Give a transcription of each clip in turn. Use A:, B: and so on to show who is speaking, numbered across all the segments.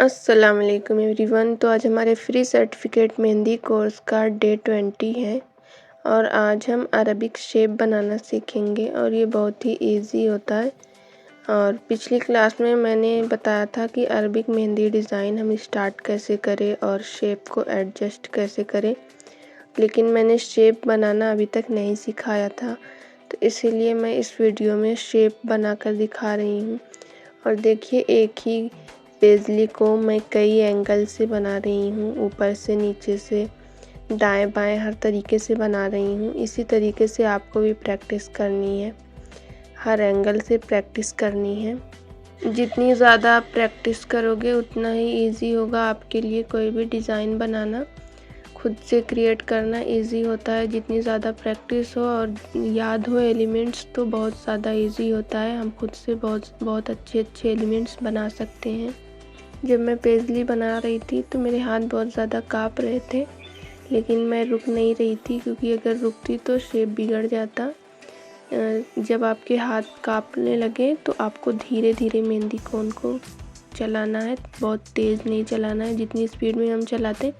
A: अस्सलाम वालेकुम एवरीवन। तो आज हमारे फ्री सर्टिफिकेट मेहंदी कोर्स का डे 20 है और आज हम अरबिक शेप बनाना सीखेंगे और ये बहुत ही इजी होता है। और पिछली क्लास में मैंने बताया था कि अरबिक मेहंदी डिज़ाइन हम स्टार्ट कैसे करें और शेप को एडजस्ट कैसे करें, लेकिन मैंने शेप बनाना अभी तक नहीं सिखाया था, तो इसीलिए मैं इस वीडियो में शेप बनाकर दिखा रही हूँ। और देखिए, एक ही पेजली को मैं कई एंगल से बना रही हूँ, ऊपर से नीचे से दाएं बाएं हर तरीके से बना रही हूँ। इसी तरीके से आपको भी प्रैक्टिस करनी है, हर एंगल से प्रैक्टिस करनी है। जितनी ज़्यादा आप प्रैक्टिस करोगे उतना ही इजी होगा आपके लिए कोई भी डिज़ाइन बनाना। खुद से क्रिएट करना इजी होता है, जितनी ज़्यादा प्रैक्टिस हो और याद हो एलिमेंट्स तो बहुत ज़्यादा इजी होता है। हम खुद से बहुत अच्छे एलिमेंट्स बना सकते हैं। जब मैं पेजली बना रही थी तो मेरे हाथ बहुत ज़्यादा काँप रहे थे, लेकिन मैं रुक नहीं रही थी, क्योंकि अगर रुकती तो शेप बिगड़ जाता। जब आपके हाथ काँपने लगे तो आपको धीरे धीरे मेहंदी कोन को चलाना है, बहुत तेज़ नहीं चलाना है। जितनी स्पीड में हम चलाते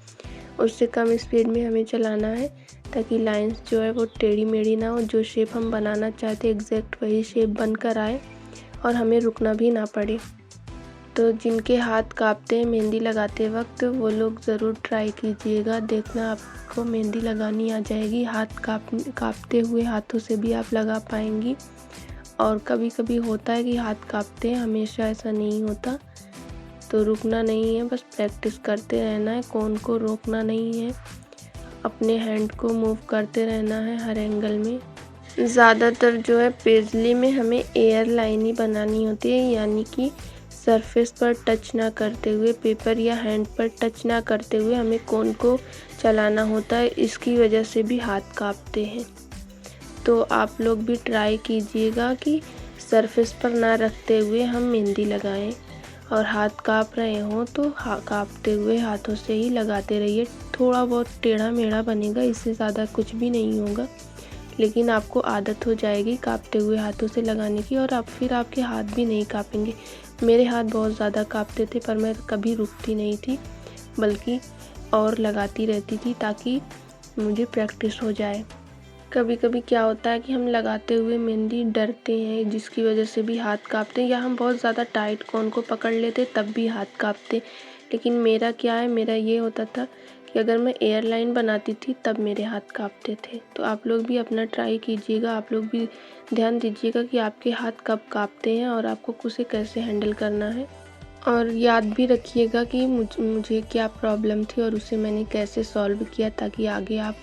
A: उससे कम स्पीड में हमें चलाना है, ताकि लाइंस जो है वो टेढ़ी मेढ़ी ना हो। जो शेप हम बनाना चाहते एग्जैक्ट वही शेप बनकर आए और हमें रुकना भी ना पड़े। तो जिनके हाथ काँपते हैं मेहंदी लगाते वक्त, वो लोग ज़रूर ट्राई कीजिएगा, देखना आपको मेहंदी लगानी आ जाएगी। हाथ काँपते हुए हाथों से भी आप लगा पाएंगी। और कभी कभी होता है कि हाथ काँपते हैं, हमेशा ऐसा नहीं होता। तो रुकना नहीं है, बस प्रैक्टिस करते रहना है, कोन को रोकना नहीं है, अपने हैंड को मूव करते रहना है हर एंगल में। ज़्यादातर जो है पेजली में हमें एयर लाइन ही बनानी होती है, यानी कि सरफेस पर टच ना करते हुए, पेपर या हैंड पर टच ना करते हुए हमें कोन को चलाना होता है। इसकी वजह से भी हाथ काँपते हैं। तो आप लोग भी ट्राई कीजिएगा कि सरफेस पर ना रखते हुए हम मेहंदी लगाएं, और हाथ काँप रहे हों तो काँपते हुए हाथों से ही लगाते रहिए। थोड़ा बहुत टेढ़ा मेढ़ा बनेगा, इससे ज़्यादा कुछ भी नहीं होगा, लेकिन आपको आदत हो जाएगी काँपते हुए हाथों से लगाने की, और फिर आपके हाथ भी नहीं काँपेंगे। मेरे हाथ बहुत ज़्यादा काँपते थे, पर मैं कभी रुकती नहीं थी, बल्कि और लगाती रहती थी ताकि मुझे प्रैक्टिस हो जाए। कभी कभी क्या होता है कि हम लगाते हुए मेहंदी डरते हैं, जिसकी वजह से भी हाथ काँपते हैं, या हम बहुत ज़्यादा टाइट कोन को पकड़ लेते तब भी हाथ काँपते। लेकिन मेरा क्या है, मेरा ये होता था कि अगर मैं एयर लाइन बनाती थी तब मेरे हाथ काँपते थे। तो आप लोग भी अपना ट्राई कीजिएगा, आप लोग भी ध्यान दीजिएगा कि आपके हाथ कब काँपते हैं और आपको उसे कैसे हैंडल करना है। और याद भी रखिएगा कि मुझे क्या प्रॉब्लम थी और उसे मैंने कैसे सॉल्व किया, ताकि आगे आप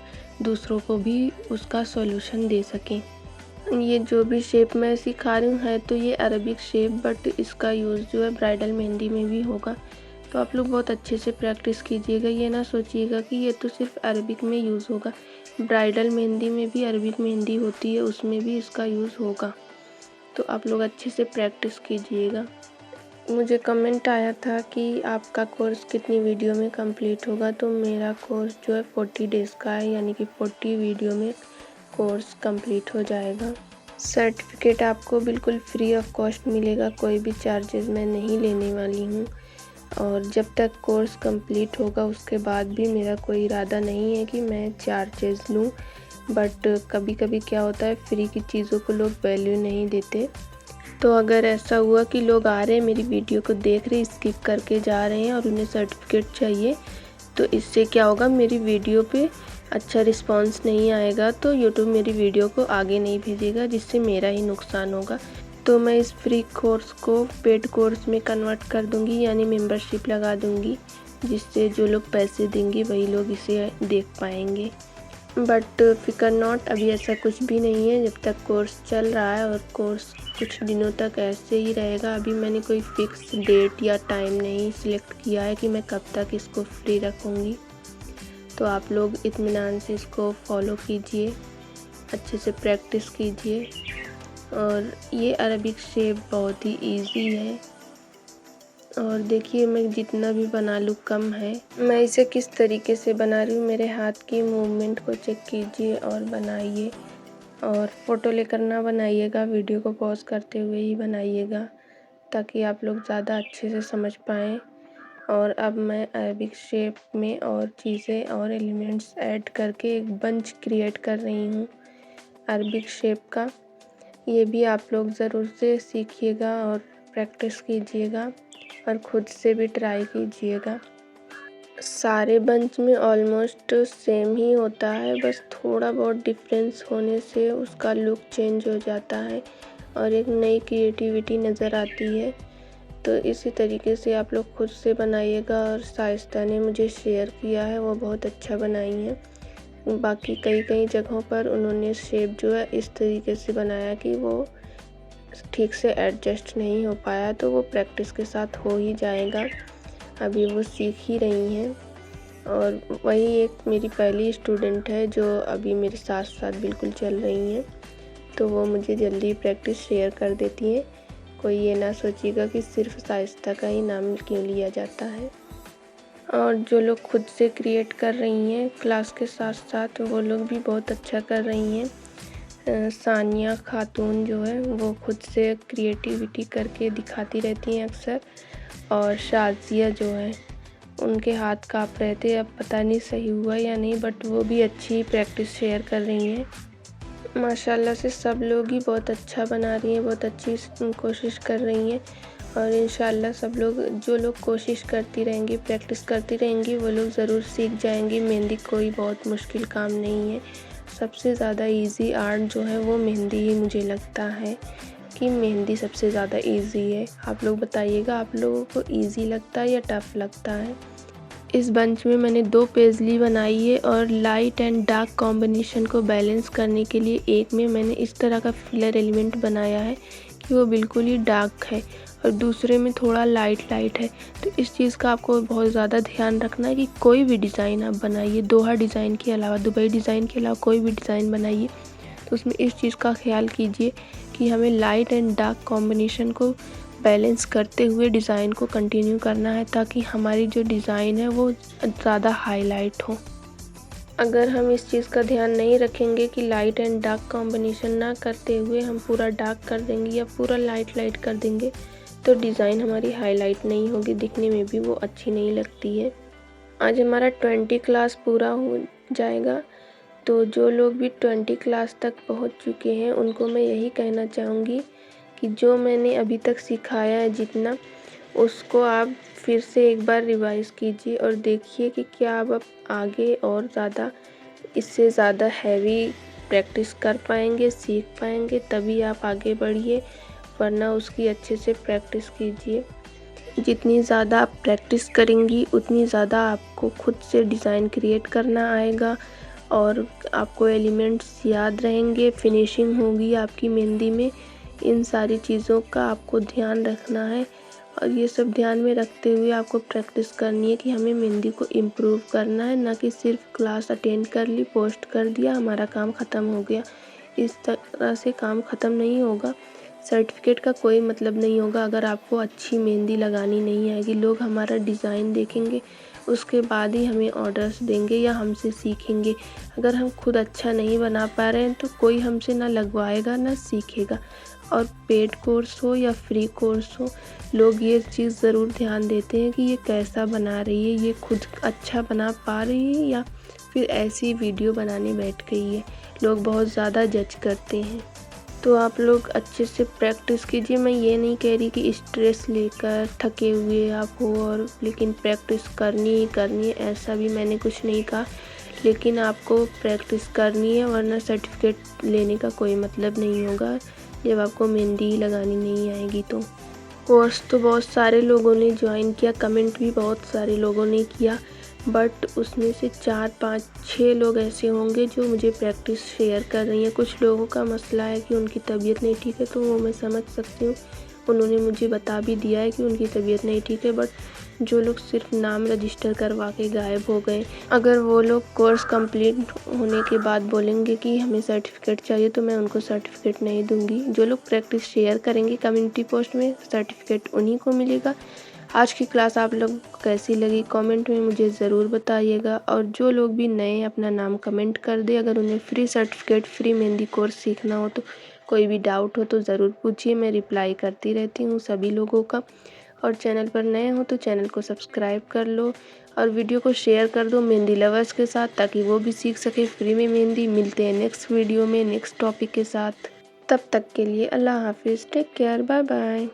A: दूसरों को भी उसका सॉल्यूशन दे सकें। ये जो भी शेप मैं सिखा रही हूँ है तो ये अरबिक शेप, बट इसका यूज़ जो है ब्राइडल मेहंदी में भी होगा। तो आप लोग बहुत अच्छे से प्रैक्टिस कीजिएगा, ये ना सोचिएगा कि ये तो सिर्फ अरबिक में यूज़ होगा। ब्राइडल मेहंदी में भी अरबिक मेहंदी होती है, उसमें भी इसका यूज़ होगा। तो आप लोग अच्छे से प्रैक्टिस कीजिएगा। मुझे कमेंट आया था कि आपका कोर्स कितनी वीडियो में कंप्लीट होगा, तो मेरा कोर्स जो है 40 डेज़ का है, यानी कि 40 वीडियो में कोर्स कंप्लीट हो जाएगा। सर्टिफिकेट आपको बिल्कुल फ्री ऑफ कॉस्ट मिलेगा, कोई भी चार्जेस मैं नहीं लेने वाली हूँ। और जब तक कोर्स कंप्लीट होगा उसके बाद भी मेरा कोई इरादा नहीं है कि मैं चार्जेस लूँ, बट कभी कभी क्या होता है, फ्री की चीज़ों को लोग वैल्यू नहीं देते। तो अगर ऐसा हुआ कि लोग आ रहे हैं, मेरी वीडियो को देख रहे, स्किप करके जा रहे हैं और उन्हें सर्टिफिकेट चाहिए, तो इससे क्या होगा, मेरी वीडियो पे अच्छा रिस्पांस नहीं आएगा, तो यूट्यूब मेरी वीडियो को आगे नहीं भेजेगा, जिससे मेरा ही नुकसान होगा। तो मैं इस फ्री कोर्स को पेड कोर्स में कन्वर्ट कर दूंगी, यानी मेंबरशिप लगा दूंगी, जिससे जो लोग पैसे देंगे वही लोग इसे देख पाएंगे। बट फिकर नॉट, अभी ऐसा कुछ भी नहीं है, जब तक कोर्स चल रहा है, और कोर्स कुछ दिनों तक ऐसे ही रहेगा। अभी मैंने कोई फिक्स डेट या टाइम नहीं सिलेक्ट किया है कि मैं कब तक इसको फ्री रखूँगी। तो आप लोग इत्मीनान से इसको फॉलो कीजिए, अच्छे से प्रैक्टिस कीजिए। और ये अरबिक शेप बहुत ही इजी है, और देखिए मैं जितना भी बना लूँ कम है। मैं इसे किस तरीके से बना रही हूँ, मेरे हाथ की मूवमेंट को चेक कीजिए और बनाइए। और फ़ोटो लेकर ना बनाइएगा, वीडियो को पॉज करते हुए ही बनाइएगा, ताकि आप लोग ज़्यादा अच्छे से समझ पाएँ और अब मैं अरबिक शेप में और चीज़ें और एलिमेंट्स ऐड करके एक बंच क्रिएट कर रही हूँ अरबिक शेप का। ये भी आप लोग ज़रूर से सीखिएगा और प्रैक्टिस कीजिएगा और ख़ुद से भी ट्राई कीजिएगा। सारे बंच में ऑलमोस्ट सेम ही होता है, बस थोड़ा बहुत डिफरेंस होने से उसका लुक चेंज हो जाता है और एक नई क्रिएटिविटी नज़र आती है। तो इसी तरीके से आप लोग खुद से बनाइएगा और शाइस्ता ने मुझे शेयर किया है, वो बहुत अच्छा बनाई है। बाकी कई जगहों पर उन्होंने शेप जो है इस तरीके से बनाया कि वो ठीक से एडजस्ट नहीं हो पाया, तो वो प्रैक्टिस के साथ हो ही जाएगा। अभी वो सीख ही रही हैं और वही एक मेरी पहली स्टूडेंट है जो अभी मेरे साथ साथ बिल्कुल चल रही हैं, तो वो मुझे जल्दी प्रैक्टिस शेयर कर देती हैं। कोई ये ना सोचिएगा कि सिर्फ शाइस्ता का ही नाम क्यों लिया जाता है। और जो लोग खुद से क्रिएट कर रही हैं क्लास के साथ साथ, वो लोग भी बहुत अच्छा कर रही हैं। सानिया खातून जो है वो खुद से क्रिएटिविटी करके दिखाती रहती हैं अक्सर, और शाजिया जो है उनके हाथ काँप रहे थे, अब पता नहीं सही हुआ या नहीं, बट वो भी अच्छी प्रैक्टिस शेयर कर रही हैं। माशाल्लाह से सब लोग ही बहुत अच्छा बना रही हैं, बहुत अच्छी कोशिश कर रही हैं और इंशाल्लाह सब लोग जो लोग कोशिश करती रहेंगी, प्रैक्टिस करती रहेंगी, वो लोग ज़रूर सीख जाएंगी। मेहंदी कोई बहुत मुश्किल काम नहीं है। सबसे ज़्यादा इजी आर्ट जो है वो मेहंदी ही मुझे लगता है कि मेहंदी सबसे ज़्यादा इजी है। आप लोग बताइएगा, आप लोगों को इजी लगता है या टफ़ लगता है। इस बंच में मैंने 2 पेज़ली बनाई है और लाइट एंड डार्क कॉम्बिनेशन को बैलेंस करने के लिए एक में मैंने इस तरह का फिलर एलिमेंट बनाया है कि वो बिल्कुल ही डार्क है और दूसरे में थोड़ा लाइट है। तो इस चीज़ का आपको बहुत ज़्यादा ध्यान रखना है कि कोई भी डिज़ाइन आप बनाइए, दोहा डिज़ाइन के अलावा, दुबई डिज़ाइन के अलावा कोई भी डिज़ाइन बनाइए, तो उसमें इस चीज़ का ख्याल कीजिए कि हमें लाइट एंड डार्क कॉम्बिनेशन को बैलेंस करते हुए डिज़ाइन को कंटिन्यू करना है, ताकि हमारी जो डिज़ाइन है वो ज़्यादा हाईलाइट हो। अगर हम इस चीज़ का ध्यान नहीं रखेंगे कि लाइट एंड डार्क कॉम्बिनेशन ना करते हुए हम पूरा डार्क कर देंगे या पूरा लाइट कर देंगे, तो डिज़ाइन हमारी हाईलाइट नहीं होगी, दिखने में भी वो अच्छी नहीं लगती है। आज हमारा 20 क्लास पूरा हो जाएगा, तो जो लोग भी 20 क्लास तक पहुंच चुके हैं उनको मैं यही कहना चाहूँगी कि जो मैंने अभी तक सिखाया है जितना, उसको आप फिर से एक बार रिवाइज़ कीजिए और देखिए कि क्या आप आगे और ज़्यादा इससे ज़्यादा हैवी प्रैक्टिस कर पाएंगे, सीख पाएंगे, तभी आप आगे बढ़िए, वरना उसकी अच्छे से प्रैक्टिस कीजिए। जितनी ज़्यादा आप प्रैक्टिस करेंगी उतनी ज़्यादा आपको खुद से डिज़ाइन क्रिएट करना आएगा और आपको एलिमेंट्स याद रहेंगे, फिनिशिंग होगी आपकी मेहंदी में। इन सारी चीज़ों का आपको ध्यान रखना है और ये सब ध्यान में रखते हुए आपको प्रैक्टिस करनी है कि हमें मेहंदी को इम्प्रूव करना है, ना कि सिर्फ क्लास अटेंड कर ली, पोस्ट कर दिया, हमारा काम ख़त्म हो गया। इस तरह से काम ख़त्म नहीं होगा। सर्टिफिकेट का कोई मतलब नहीं होगा अगर आपको अच्छी मेहंदी लगानी नहीं आएगी। लोग हमारा डिज़ाइन देखेंगे, उसके बाद ही हमें ऑर्डर्स देंगे या हमसे सीखेंगे। अगर हम खुद अच्छा नहीं बना पा रहे हैं तो कोई हमसे ना लगवाएगा ना सीखेगा। और पेड कोर्स हो या फ्री कोर्स हो, लोग ये चीज़ ज़रूर ध्यान देते हैं कि ये कैसा बना रही है, ये खुद अच्छा बना पा रही है या फिर ऐसी वीडियो बनाने बैठ गई है। लोग बहुत ज़्यादा जज करते हैं। तो आप लोग अच्छे से प्रैक्टिस कीजिए। मैं ये नहीं कह रही कि स्ट्रेस लेकर थके हुए आप हो और लेकिन प्रैक्टिस करनी ही करनी है, ऐसा भी मैंने कुछ नहीं कहा। लेकिन आपको प्रैक्टिस करनी है, वरना सर्टिफिकेट लेने का कोई मतलब नहीं होगा जब आपको मेहंदी लगानी नहीं आएगी। तो कोर्स तो बहुत सारे लोगों ने ज्वाइन किया, कमेंट भी बहुत सारे लोगों ने किया, बट उसमें से 4, 5, 6 लोग ऐसे होंगे जो मुझे प्रैक्टिस शेयर कर रही हैं। कुछ लोगों का मसला है कि उनकी तबीयत नहीं ठीक है, तो वो मैं समझ सकती हूँ, उन्होंने मुझे बता भी दिया है कि उनकी तबीयत नहीं ठीक है। बट जो लोग सिर्फ नाम रजिस्टर करवा के गायब हो गए, अगर वो लोग कोर्स कंप्लीट होने के बाद बोलेंगे कि हमें सर्टिफिकेट चाहिए, तो मैं उनको सर्टिफिकेट नहीं दूंगी। जो लोग प्रैक्टिस शेयर करेंगे कम्युनिटी पोस्ट में, सर्टिफिकेट उन्हीं को मिलेगा। आज की क्लास आप लोग को कैसी लगी कमेंट में मुझे ज़रूर बताइएगा। और जो लोग भी नए, अपना नाम कमेंट कर दे। अगर उन्हें free certificate, free mehndi course सीखना हो, तो कोई भी डाउट हो तो ज़रूर पूछिए, मैं रिप्लाई करती रहती हूँ सभी लोगों का। और चैनल पर नए हो तो चैनल को सब्सक्राइब कर लो और वीडियो को शेयर कर दो मेहंदी लवर्स के साथ, ताकि वो भी सीख सके फ्री में मेहंदी। मिलते हैं नेक्स्ट वीडियो में नेक्स्ट टॉपिक के साथ। तब तक के लिए अल्लाह हाफिज़, टेक केयर, बाय बाय।